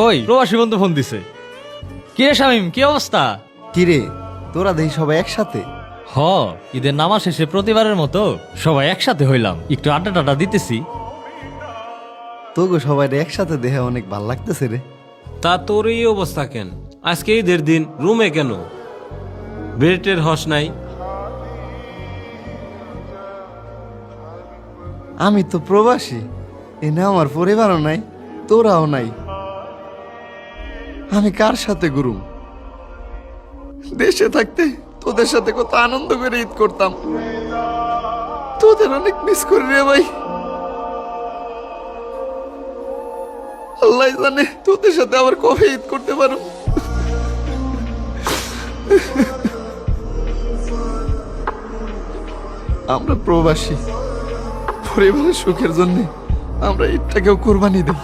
ওই প্রবাসী বন্ধু ফোন দিছে। কি রে শামিম, কি অবস্থা? কিরে, তোরা দেখি সবাই একসাথে? হ, ঈদের নামাজ শেষে প্রতিবারের মতো সবাই একসাথে হইলাম, একটু আড্ডা টাড্ডা দিতেছি। তোকে সবাই একসাথে দেখে অনেক ভাল লাগতেছে রে। তা তোর এই অবস্থা কেন? আজকে ঈদের দিন রুমে কেন? বেটের হস নাই? আমি তো প্রবাসী, এনে আমার পরিবারও নাই, তোরাও নাই। আমি কার সাথে ঘুরুম? দেশে থাকতে তোদের সাথে কত আনন্দ করে ঈদ করতাম, তোদের অনেক মিস করি রে ভাই। আল্লাহ জানে তোদের সাথে আবার কবে ঈদ করতে পারো। আমরা প্রবাসী, পরিবারের সুখের জন্য আমরা ঈদটাকেও কোরবানি দেই।